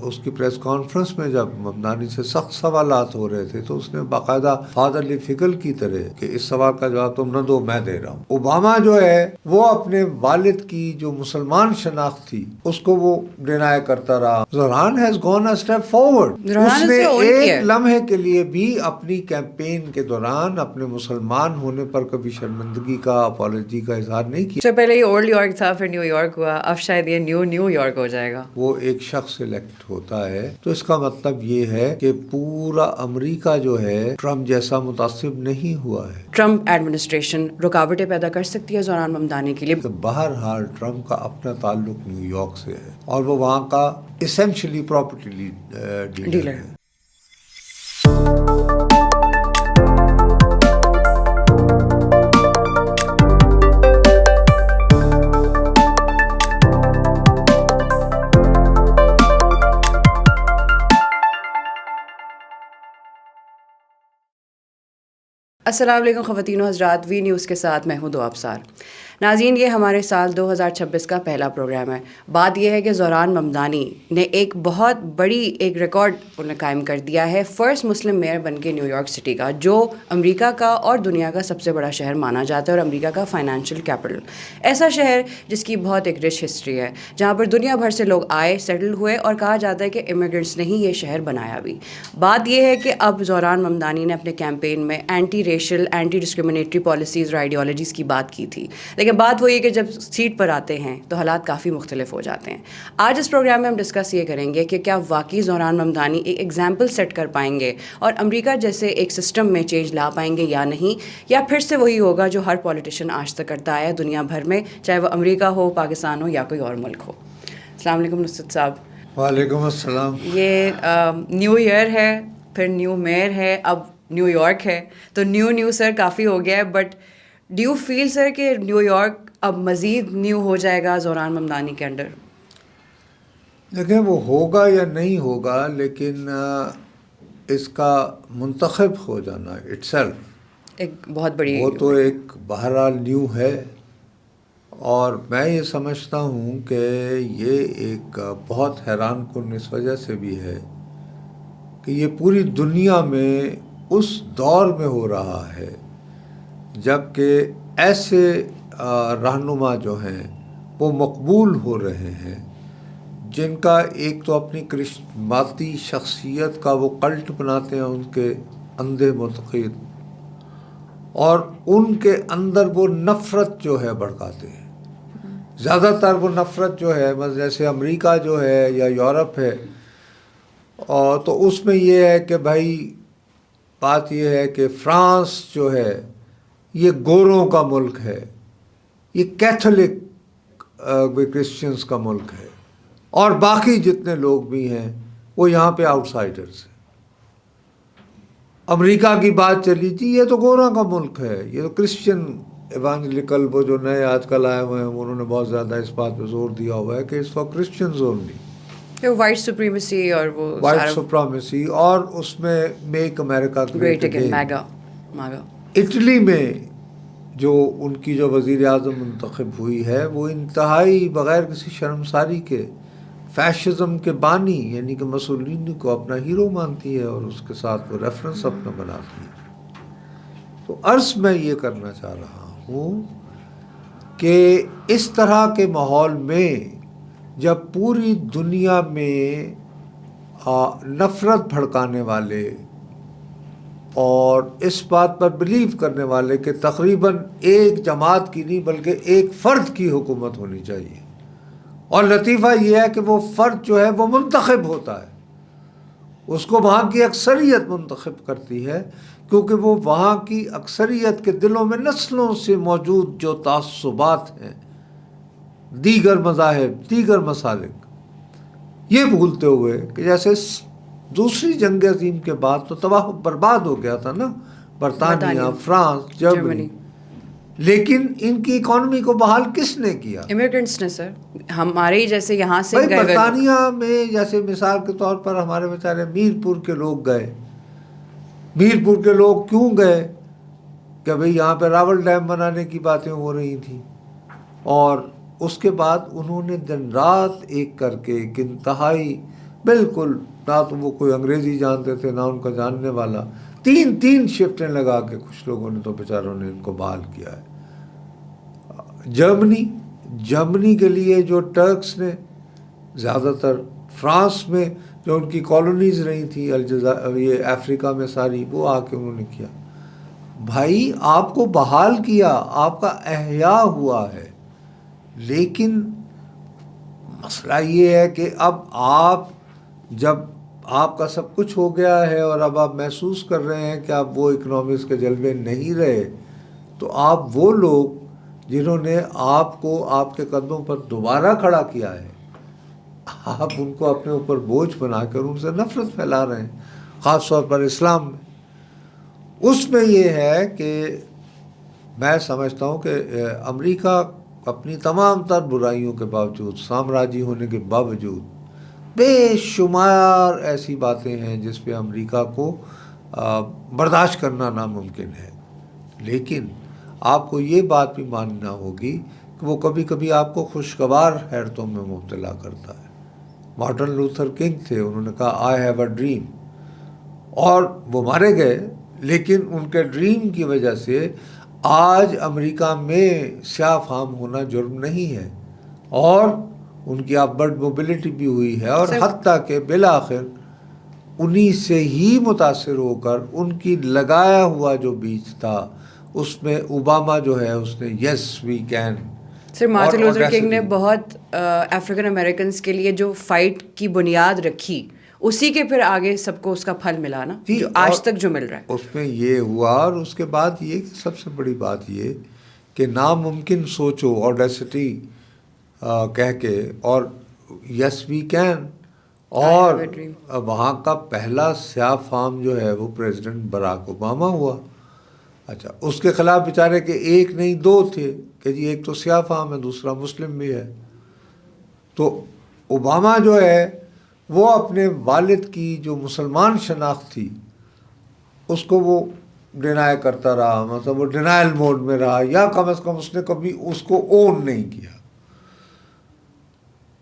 اس کی press conference میں جب ممدانی سے سخت سوالات ہو رہے تھے تو اس نے باقاعدہ فادرلی فگر کی طرح کہ اس سوال کا جواب تم نہ دو، میں دے رہا ہوں۔ اوباما جو ہے وہ اپنے والد کی جو مسلمان شناخت تھی اس کو وہ ڈینائی کرتا رہا۔ Zohran has gone a step forward, اس نے ایک لمحے کے لیے بھی اپنی کیمپین کے دوران اپنے مسلمان ہونے پر کبھی شرمندگی کا اپالوجی کا اظہار نہیں کیا۔ سے پہلے یہ اولڈ یارک تھا، پھر نیو یارک ہوا، اب شاید یہ نیو یارک ہو جائے گا۔ وہ ایک شخص الیکٹ ہوتا ہے تو اس کا مطلب یہ ہے کہ پورا امریکہ جو ہے ٹرمپ جیسا متعصب نہیں ہوا ہے۔ ٹرمپ ایڈمنسٹریشن رکاوٹیں پیدا کر سکتی ہے زوران ممدانی کے لیے؟ تو بہرحال ٹرمپ کا اپنا تعلق نیو یارک سے ہے اور وہ وہاں کا اسینشلی پراپرٹی ڈیلر ہے۔ السلام علیکم خواتین و حضرات، وی نیوز کے ساتھ میں ہوں دو ابصار۔ ناظرین، یہ ہمارے سال 2026 کا پہلا پروگرام ہے۔ بات یہ ہے کہ زوران ممدانی نے ایک بہت بڑی ایک ریکارڈ انہیں قائم کر دیا ہے، فرسٹ مسلم میئر بن کے نیو یارک سٹی کا، جو امریکہ کا اور دنیا کا سب سے بڑا شہر مانا جاتا ہے اور امریکہ کا فائنینشیل کیپٹل، ایسا شہر جس کی بہت ایک رچ ہسٹری ہے، جہاں پر دنیا بھر سے لوگ آئے، سیٹل ہوئے، اور کہا جاتا ہے کہ امیگرنٹس نے ہی یہ شہر بنایا بھی۔ بات یہ ہے کہ اب زوران ممدانی نے اپنے کیمپین میں anti racial, anti discriminatory policies اور آئیڈیالوجیز کی بات کی تھی، لیکن بات وہی ہے کہ جب سیٹ پر آتے ہیں تو حالات کافی مختلف ہو جاتے ہیں۔ آج اس پروگرام میں ہم ڈسکس یہ کریں گے کہ کیا واقعی زوران ممدانی ایک ایگزامپل سیٹ کر پائیں گے اور امریکہ جیسے ایک سسٹم میں چینج لا پائیں گے یا نہیں، یا پھر سے وہی ہوگا جو ہر پولیٹیشین آج تک کرتا آیا ہے دنیا بھر میں، چاہے وہ امریکہ ہو، پاکستان ہو یا کوئی اور ملک ہو۔ السلام علیکم نصرت صاحب۔ وعلیکم السلام۔ یہ نیو ایئر ہے، پھر نیو میئر ہے، اب نیو یارک ہے، تو نیو سر کافی ہو گیا ہے، بٹ ڈو یو فیل سر کہ نیو یارک اب مزید نیو ہو جائے گا زوران ممدانی کے انڈر؟ دیکھیں وہ ہوگا یا نہیں ہوگا، لیکن اس کا منتخب ہو جانا اٹ سیلف ایک بہت بڑی، وہ تو ایک بہرحال نیو ہے، اور میں یہ سمجھتا ہوں کہ یہ ایک بہت حیران کن اس وجہ سے بھی ہے کہ یہ پوری دنیا میں اس دور میں ہو رہا ہے جب کہ ایسے رہنما جو ہیں وہ مقبول ہو رہے ہیں جن کا ایک تو اپنی کرشماتی شخصیت کا وہ کلٹ بناتے ہیں ان کے اندھے معتقد، اور ان کے اندر وہ نفرت جو ہے بھڑکاتے ہیں۔ زیادہ تر وہ نفرت جو ہے جیسے امریکہ جو ہے یا یورپ ہے، اور تو اس میں یہ ہے کہ بھائی بات یہ ہے کہ فرانس جو ہے یہ گوروں کا ملک ہے، یہ کیتھولک کرسچنز کا ملک ہے، اور باقی جتنے لوگ بھی ہیں وہ یہاں پہ آؤٹ سائڈرز ہیں۔ امریکہ کی بات چلی تھی، یہ تو گوروں کا ملک ہے، یہ تو کرسچن ایوانجلیکل وہ جو نئے آج کل آئے ہوئے ہیں انہوں نے بہت زیادہ اس بات پہ زور دیا ہوا ہے کہ اس for Christians only, white supremacy اور وہ وائٹ سپریمیسی، اور اس میں make America great again, MAGA. Italy میں جو ان کی جو وزیر اعظم منتخب ہوئی ہے وہ انتہائی بغیر کسی شرمساری کے فیشزم کے بانی یعنی کہ مسولینی کو اپنا ہیرو مانتی ہے اور اس کے ساتھ وہ ریفرنس اپنا بناتی ہے۔ تو عرض میں یہ کرنا چاہ رہا ہوں کہ اس طرح کے ماحول میں جب پوری دنیا میں نفرت بھڑکانے والے اور اس بات پر بلیو کرنے والے کہ تقریباً ایک جماعت کی نہیں بلکہ ایک فرد کی حکومت ہونی چاہیے، اور لطیفہ یہ ہے کہ وہ فرد جو ہے وہ منتخب ہوتا ہے، اس کو وہاں کی اکثریت منتخب کرتی ہے، کیونکہ وہ وہاں کی اکثریت کے دلوں میں نسلوں سے موجود جو تعصبات ہیں، دیگر مذاہب، دیگر مسالک، یہ بھولتے ہوئے کہ جیسے دوسری جنگ عظیم کے بعد تو تباہ برباد ہو گیا تھا نا برطانیہ، فرانس، جرمنی، لیکن ان کی اکانومی کو بحال کس نے کیا؟ امیگرنٹس نے سر، ہمارے ہی جیسے یہاں سے گئے برطانیہ میں، جیسے مثال کے طور پر ہمارے بیچارے میرپور کے لوگ گئے۔ میرپور کے لوگ کیوں گئے؟ کہ بھئی یہاں پہ راول ڈیم بنانے کی باتیں ہو رہی تھیں، اور اس کے بعد انہوں نے دن رات ایک کر کے ایک انتہائی بالکل نہ تو وہ کوئی انگریزی جانتے تھے نہ ان کا جاننے والا. تین شفٹیں لگا کے کچھ لوگوں نے تو بیچاروں نے ان کو بحال کیا ہے. جرمنی کے لیے جو ٹرکس نے زیادہ تر، فرانس میں جو ان کی کالونیز رہی تھیں یہ افریقہ میں ساری، وہ آ کے انہوں نے کیا. بھائی آپ کو بحال کیا، آپ کا احیاء ہوا ہے، لیکن مسئلہ یہ ہے کہ اب آپ جب آپ کا سب کچھ ہو گیا ہے اور اب آپ محسوس کر رہے ہیں کہ آپ وہ اکنامکس کے جلوے نہیں رہے، تو آپ وہ لوگ جنہوں نے آپ کو آپ کے قدموں پر دوبارہ کھڑا کیا ہے، آپ ان کو اپنے اوپر بوجھ بنا کر ان سے نفرت پھیلا رہے ہیں، خاص طور پر اسلام میں. اس میں یہ ہے کہ میں سمجھتا ہوں کہ امریکہ اپنی تمام تر برائیوں کے باوجود، سامراجی ہونے کے باوجود، بے شمار ایسی باتیں ہیں جس پہ امریکہ کو برداشت کرنا ناممکن ہے. لیکن آپ کو یہ بات بھی ماننا ہوگی کہ وہ کبھی کبھی آپ کو خوشگوار حیرتوں میں مبتلا کرتا ہے. مارٹن لوتھر کنگ تھے، انہوں نے کہا آئی ہیو اے ڈریم، اور وہ مارے گئے، لیکن ان کے ڈریم کی وجہ سے آج امریکہ میں سیاہ فام ہونا جرم نہیں ہے، اور ان کی اپورڈ موبلٹی بھی ہوئی ہے، اور حتیٰ کہ بالآخر انہی سے ہی متاثر ہو کر ان کی لگایا ہوا جو بیج تھا اس میں اوباما جو ہے اس نے yes we can. Sir Martin Luther King نے بہت افریقن امریکنس کے لیے جو فائٹ کی بنیاد رکھی، اسی کے پھر آگے سب کو اس کا پھل ملا نا، جو آج تک جو مل رہا ہے. اس میں یہ ہوا، اور اس کے بعد یہ سب سے بڑی بات یہ کہ ناممکن سوچو، آڈیسٹی کہہ کے، اور یس وی کین، اور وہاں کا پہلا سیاہ فام جو ہے وہ پریزیڈنٹ براک اوباما ہوا. اچھا، اس کے خلاف بیچارے کے ایک نہیں دو تھے کہ جی ایک تو سیاہ فام ہے، دوسرا مسلم بھی ہے. تو اوباما جو ہے وہ اپنے والد کی جو مسلمان شناخت تھی اس کو وہ ڈینائی کرتا رہا، مطلب وہ ڈینائل موڈ میں رہا، یا کم از کم اس نے کبھی اس کو اون نہیں کیا.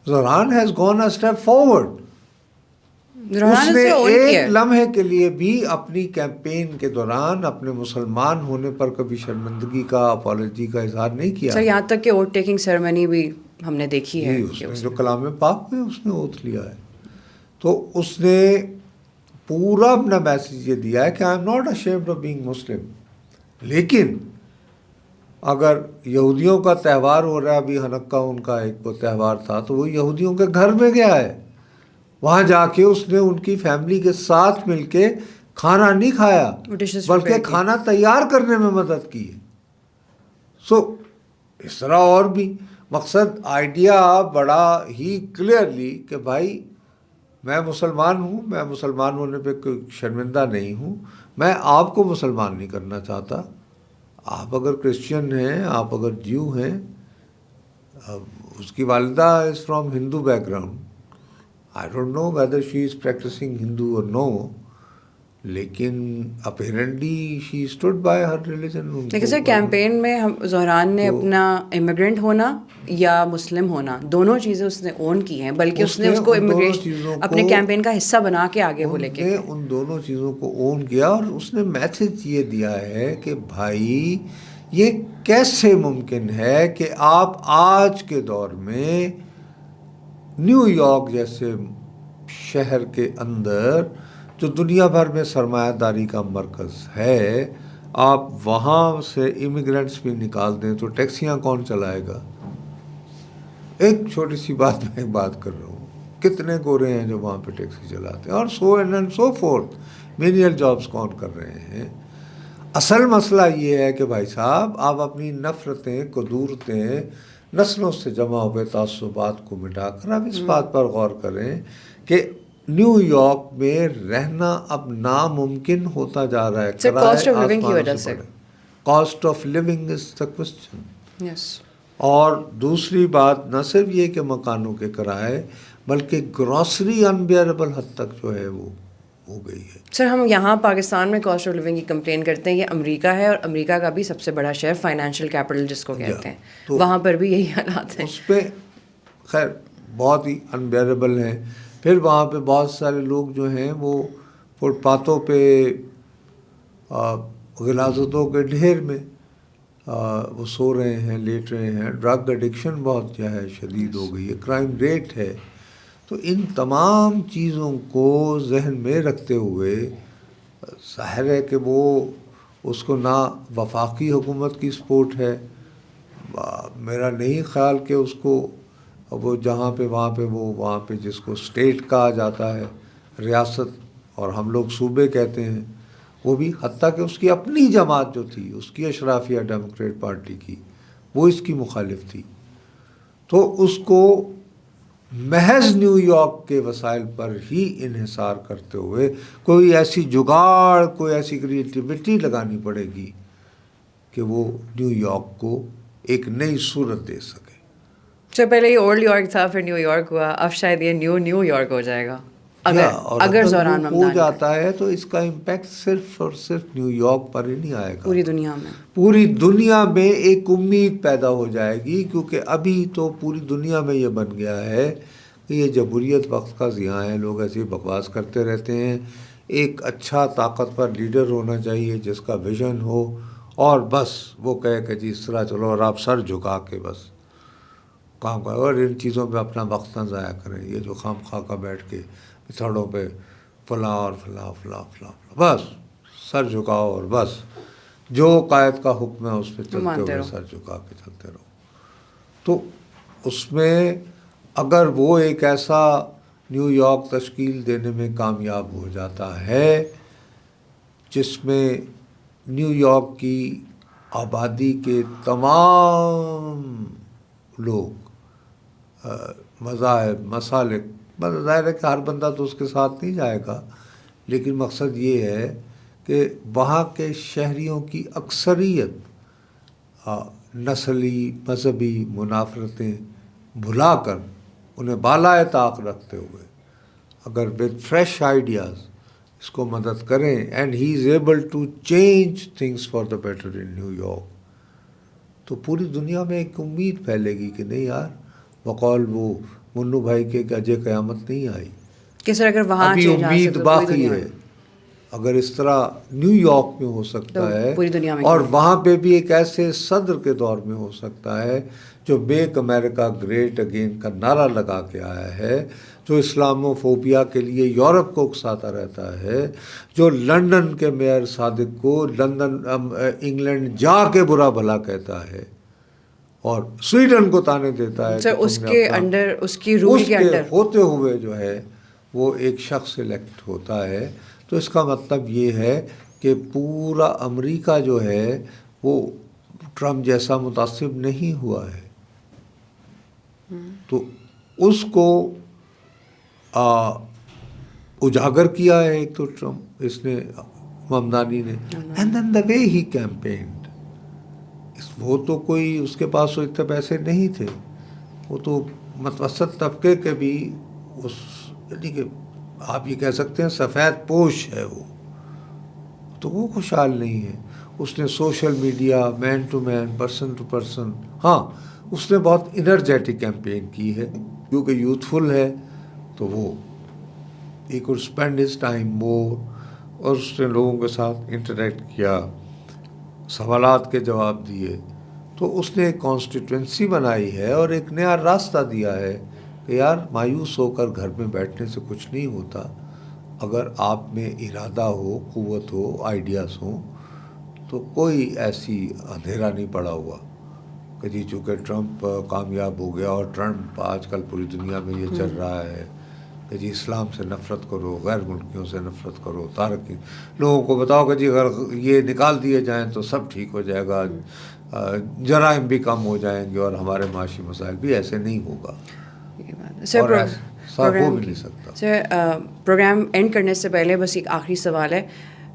Zohran has gone a step forward. اس نے ایک لمحے کے لیے بھی اپنی کیمپین کے دوران اپنے مسلمان ہونے پر کبھی شرمندگی کا، اپالوجی کا اظہار نہیں کیا. سر یہاں تک کہ اوتھ ٹیکنگ سیرمنی بھی ہم نے دیکھی ہے، اس نے جو کلام پاک میں اس نے اوتھ لیا ہے، تو اس نے پورا اپنا میسیج یہ دیا ہے کہ I am not ashamed of being مسلم. لیکن اگر یہودیوں کا تہوار ہو رہا ہے، ابھی حنکہ ان کا ایک وہ تہوار تھا، تو وہ یہودیوں کے گھر میں گیا ہے، وہاں جا کے اس نے ان کی فیملی کے ساتھ مل کے کھانا نہیں کھایا بلکہ کھانا تیار کرنے میں مدد کی ہے. سو اس طرح اور بھی مقصد آئیڈیا بڑا ہی کلیئرلی کہ بھائی میں مسلمان ہوں، میں مسلمان ہونے پہ کوئی شرمندہ نہیں ہوں، میں آپ کو مسلمان نہیں کرنا چاہتا. آپ اگر کرسچن ہیں، آپ اگر جیو ہیں، اس کی والدہ is from Hindu background, I don't know whether she is practising Hindu or no, لیکن apparently she stood by her religion. لیکن سر کیمپین میں زہران نے اپنا امیگرینٹ ہونا یا مسلم ہونا دونوں چیزیں اس نے اون کی ہیں، بلکہ اس نے اس کو امیگریشن اپنے کیمپین کا حصہ بنا کے آگے وہ لے کے گئے. ان دونوں چیزوں کو اون کیا، اور اس نے میسج یہ دیا ہے کہ بھائی یہ کیسے ممکن ہے کہ آپ آج کے دور میں نیو یارک جیسے شہر کے اندر جو دنیا بھر میں سرمایہ داری کا مرکز ہے، آپ وہاں سے امیگرینٹس بھی نکال دیں تو ٹیکسیاں کون چلائے گا. ایک چھوٹی سی بات میں ایک بات کر رہا ہوں، کتنے گورے ہیں جو وہاں پہ ٹیکسی چلاتے ہیں، اور so and and so forth, menial jobs کون کر رہے ہیں. اصل مسئلہ یہ ہے کہ بھائی صاحب آپ اپنی نفرتیں، قدورتیں، نسلوں سے جمع ہوئے تعصبات کو مٹا کر آپ اس بات پر غور کریں کہ نیو یارک میں رہنا اب ناممکن ہوتا جا رہا ہے. کاسٹ آف لیونگ کی وجہ سے cost of living is the question. Yes. اور دوسری بات نہ صرف یہ کہ مکانوں کے کرائے، بلکہ گروسری انبیئربل حد تک جو ہے وہ ہو گئی ہے. سر ہم یہاں پاکستان میں کاسٹ آف لیونگ کی کمپلین کرتے ہیں، یہ امریکہ ہے، اور امریکہ کا بھی سب سے بڑا شہر، فائنینشیل کیپٹل جس کو کہتے ہیں، وہاں پر بھی یہی حالات ہیں. اس پہ خیر بہت ہی انبیئربل ہیں. پھر وہاں پہ بہت سارے لوگ جو ہیں وہ فٹ پاتھوں پہ غلاظتوں کے ڈھیر میں وہ سو رہے ہیں، لیٹ رہے ہیں. ڈرگ ایڈکشن بہت جو ہے شدید ہو گئی ہے، کرائم ریٹ ہے. تو ان تمام چیزوں کو ذہن میں رکھتے ہوئے ظاہر ہے کہ وہ اس کو نہ وفاقی حکومت کی سپورٹ ہے. میرا نہیں خیال کہ اس کو وہ جہاں پہ وہاں پہ جس کو اسٹیٹ کہا جاتا ہے، ریاست، اور ہم لوگ صوبے کہتے ہیں، وہ بھی حتیٰ کہ اس کی اپنی جماعت جو تھی، اس کی اشرافیہ ڈیموکریٹ پارٹی کی، وہ اس کی مخالف تھی. تو اس کو محض نیو یارک کے وسائل پر ہی انحصار کرتے ہوئے کوئی ایسی جگاڑ، کوئی ایسی کریٹیوٹی لگانی پڑے گی کہ وہ نیو یارک کو ایک نئی صورت دے سکے. سے پہلے یہ اولڈ یارک تھا، پھر نیو یارک ہوا، اب شاید یہ نیو یارک ہو جائے گا اگر زوران ہو ممدانی جاتا ہے تو اس کا امپیکٹ صرف اور صرف نیو یارک پر ہی نہیں آئے گا، پوری دنیا میں، پوری دنیا میں ایک امید پیدا ہو جائے گی. کیونکہ ابھی تو پوری دنیا میں یہ بن گیا ہے کہ یہ جمہوریت وقت کا ضیاع ہے. لوگ ایسی بکواس کرتے رہتے ہیں. ایک اچھا طاقتور لیڈر ہونا چاہیے جس کا ویژن ہو، اور بس وہ کہے کہ جی اس طرح چلو، اور آپ سر جھکا کے بس کام کریں اور ان چیزوں پہ اپنا وقت نہ ضائع کریں. یہ جو خام خواہ کا بیٹھ کے پتھڑوں پہ فلاں اور فلاں فلاں فلاں فلاں، بس سر جھکاؤ اور بس جو قائد کا حکم ہے اس پہ چلتے ہوئے سر جھکا کے چلتے رہو. تو اس میں اگر وہ ایک ایسا نیو یارک تشکیل دینے میں کامیاب ہو جاتا ہے جس میں نیو یارک کی آبادی کے تمام لوگ، مذاہب، مسالک، ظاہر ہے کہ ہر بندہ تو اس کے ساتھ نہیں جائے گا، لیکن مقصد یہ ہے کہ وہاں کے شہریوں کی اکثریت نسلی مذہبی منافرتیں بھلا کر انہیں بالائے طاق رکھتے ہوئے اگر ود فریش آئیڈیاز اس کو مدد کریں، and he is able to change things for the better in New York, تو پوری دنیا میں ایک امید پھیلے گی کہ نہیں یار، بقول وہ منو بھائی کے اجے قیامت نہیں آئی، کہ سر اگر وہاں ابھی چینج آ امید سکتا تو پوری باقی دنیا میں، ہے. اگر اس طرح نیو یارک میں ہو سکتا تو ہے پوری دنیا میں اور کیوں نہیں؟ وہاں پہ بھی ایک ایسے صدر کے دور میں ہو سکتا ہے جو میک امریکہ گریٹ اگین کا نعرہ لگا کے آیا ہے، جو اسلامو فوبیا کے لیے یورپ کو اکساتا رہتا ہے، جو لندن کے میئر صادق کو انگلینڈ جا کے برا بھلا کہتا ہے اور سویڈن کو تانے دیتا ہے سر کہ اس تم نے کے اپنا، انڈر، اس کی رول اس کے کے انڈر ہوتے ہوئے جو ہے وہ ایک شخص الیکٹ ہوتا ہے. تو اس کا مطلب یہ ہے کہ پورا امریکہ جو ہے وہ ٹرمپ جیسا متعصب نہیں ہوا ہے. تو اس کو اجاگر کیا ہے ایک تو ٹرمپ، اس نے، ممدانی نے، اینڈ دین دا وے ہی کیمپینڈ. وہ تو کوئی اس کے پاس اتنے پیسے نہیں تھے، وہ تو متوسط طبقے کے بھی اس، یعنی کہ آپ یہ کہہ سکتے ہیں سفید پوش ہے وہ، تو وہ خوشحال نہیں ہے. اس نے social media, man to man, person to person, ہاں اس نے بہت انرجیٹک کیمپین کی ہے کیونکہ یوتھفل ہے، تو وہ he could spend his time more, اور اس نے لوگوں کے ساتھ انٹریکٹ کیا، سوالات کے جواب دیے. تو اس نے ایک کانسٹیٹوینسی بنائی ہے اور ایک نیا راستہ دیا ہے کہ یار مایوس ہو کر گھر میں بیٹھنے سے کچھ نہیں ہوتا. اگر آپ میں ارادہ ہو، قوت ہو، آئیڈیاز ہوں، تو کوئی ایسی اندھیرا نہیں پڑا ہوا کہ جی چونکہ ٹرمپ کامیاب ہو گیا، اور ٹرمپ آج کل پوری دنیا میں یہ چل رہا ہے کہ جی اسلام سے نفرت کرو، غیر ملکیوں سے نفرت کرو، تارکی لوگوں کو بتاؤ کہ جی اگر یہ نکال دیے جائیں تو سب ٹھیک ہو جائے گا، جرائم بھی کم ہو جائیں گے اور ہمارے معاشی مسائل بھی. ایسے نہیں ہوگا، اور ایسا ہو بھی نہیں سکتا. سر پروگرام اینڈ کرنے سے پہلے بس ایک آخری سوال ہے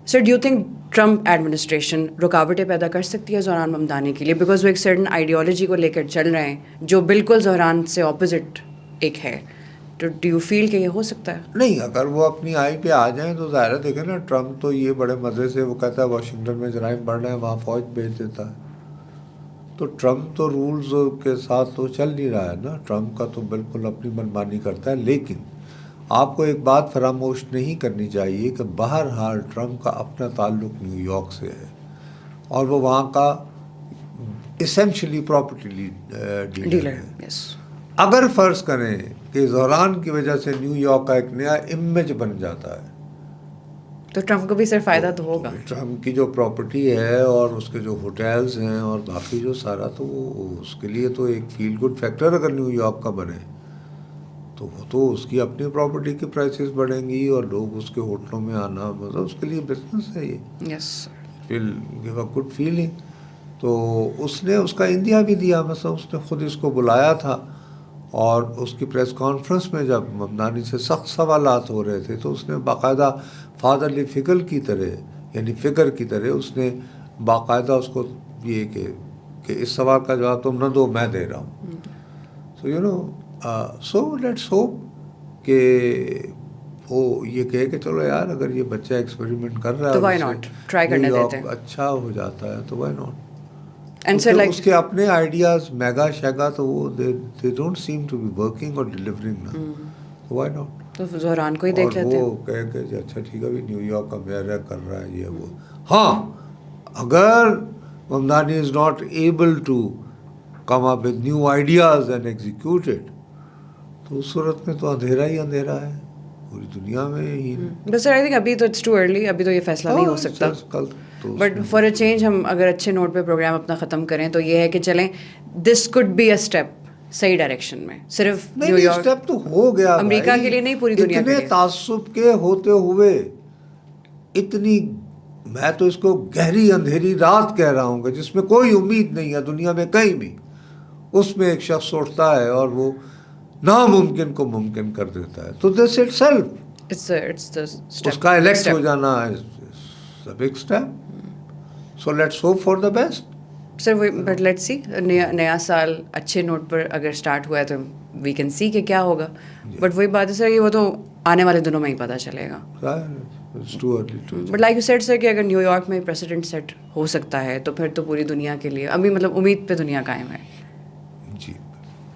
sir, do you think Trump administration رکاوٹیں پیدا کر سکتی ہے زہران ممدانی کے لیے، بیکاز وہ ایک سرٹن آئیڈیالوجی کو لے کر چل رہے ہیں جو بالکل زہران سے اپوزٹ ایک ہے، تو ڈو یو فیل کہ یہ ہو سکتا ہے؟ نہیں، اگر وہ اپنی آئی پہ آ جائیں تو ظاہر ہے، دیکھیں نا ٹرمپ تو یہ بڑے مزے سے وہ کہتا ہے واشنگٹن میں جرائم بڑھ رہے ہیں، وہاں فوج بھیج دیتا ہے. تو ٹرمپ تو رولز کے ساتھ تو چل نہیں رہا ہے نا، ٹرمپ کا تو بالکل اپنی منمانی کرتا ہے. لیکن آپ کو ایک بات فراموش نہیں کرنی چاہیے کہ بہرحال ٹرمپ کا اپنا تعلق نیو یارک سے ہے اور وہ وہاں کا اسینشلی پراپرٹی ڈیلر ہے. اگر فرض کریں کہ زہران کی وجہ سے نیو یارک کا ایک نیا امیج بن جاتا ہے تو ٹرمپ کو بھی صرف فائدہ تو ہوگا. ٹرمپ کی جو پراپرٹی ہے اور اس کے جو ہوٹلز ہیں اور باقی جو سارا، تو وہ اس کے لیے تو ایک فیل گڈ فیکٹر اگر نیو یارک کا بنے تو وہ تو اس کی اپنی پراپرٹی کی پرائسز بڑھیں گی اور لوگ اس کے ہوٹلوں میں آنا، مطلب اس کے لیے بزنس ہے یہ. Will give a good feeling. تو اس نے اس کا اندیا بھی دیا، مثلا اس نے خود اس کو بلایا تھا اور اس کی پریس کانفرنس میں جب ممدانی سے سخت سوالات ہو رہے تھے تو اس نے باقاعدہ فادرلی فگر کی طرح، یعنی فگر کی طرح اس نے باقاعدہ اس کو یہ کہ اس سوال کا جواب تم نہ دو، میں دے رہا ہوں. So you know so let's hope کہ وہ یہ کہے کہ چلو یار اگر یہ بچہ ایکسپیریمنٹ کر رہا ہے تو وائی ناٹ ٹرائی کرنے دیتے ہیں، اچھا ہو جاتا ہے تو وائی ناٹ. اس کے اپنے آئیڈیاز میگا شیگا تو وہ they don't seem to be working or delivering نا، تو وائی ناٹ. تو زہران کو ہی دیکھ لیتے ہیں. وہ کہہ کہ اچھا ٹھیک ہے ابھی نیو یارک کا میئر کر رہا ہے یہ وہ. ہاں اگر Mamdani is not able to come up with new ideas and execute it تو اس صورت میں تو اندھیرا ہی اندھیرا ہے پوری دنیا میں ہی. بس سر آئی تھنک ابھی تو اٹس ٹو ارلی، ابھی تو یہ فیصلہ نہیں ہو سکتا. بٹ فار اے چینج ہم اگر اچھے نوٹ پہ پروگرام اپنا ختم کریں تو یہ ہے کہ چلیں دس کوڈ بی اے اسٹیپ صحیح ڈائریکشن میں. صرف نیو یارک اسٹیپ تو ہو گیا امریکہ کے لیے نہیں، پوری دنیا کے لیے. اتنے تعصب کے ہوتے ہوئے اتنی، میں تو اس کو گہری اندھیری رات کہہ رہا ہوں کہ جس میں کوئی امید نہیں ہے دنیا میں کہیں بھی، اس میں ایک شخص اٹھتا ہے اور وہ ناممکن کو ممکن کر دیتا ہے. تو دس اٹ سیلف اس کا الیکٹ ہو جانا ہے big step. So let's hope for the best. Sir but let's see, نیا سال اچھے نوٹ پر اگر اسٹارٹ ہوا ہے تو وی کین سی کہ کیا ہوگا. بٹ وہی بات ہے سر، یہ وہ تو آنے والے دنوں میں ہی پتہ چلے گا. بٹ لائک یو سیڈ سر کہ اگر نیو یارک میں پریسیڈنٹ سیٹ ہو سکتا ہے تو پھر تو پوری دنیا کے لیے ابھی مطلب امید پہ دنیا قائم ہے. جی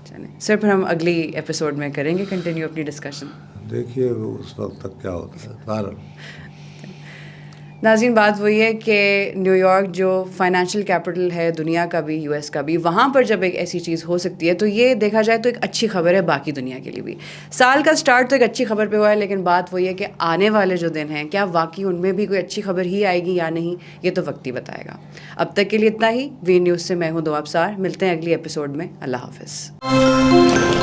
چلیں سر، پھر ہم اگلی ایپیسوڈ میں کریں گے کنٹینیو اپنی ڈسکشن. دیکھیے اس وقت تک کیا ہوتا ہے. بہرحال ناظرین، بات وہی ہے کہ نیو یارک جو فائنینشیل کیپٹل ہے دنیا کا بھی، یو ایس کا بھی، وہاں پر جب ایک ایسی چیز ہو سکتی ہے تو یہ دیکھا جائے تو ایک اچھی خبر ہے باقی دنیا کے لیے بھی. سال کا سٹارٹ تو ایک اچھی خبر پہ ہوا ہے، لیکن بات وہی ہے کہ آنے والے جو دن ہیں کیا واقعی ان میں بھی کوئی اچھی خبر ہی آئے گی یا نہیں، یہ تو وقت ہی بتائے گا. اب تک کے لیے اتنا ہی. وی نیوز سے میں ہوں دو ابصار. ملتے ہیں اگلی ایپیسوڈ میں. اللہ حافظ.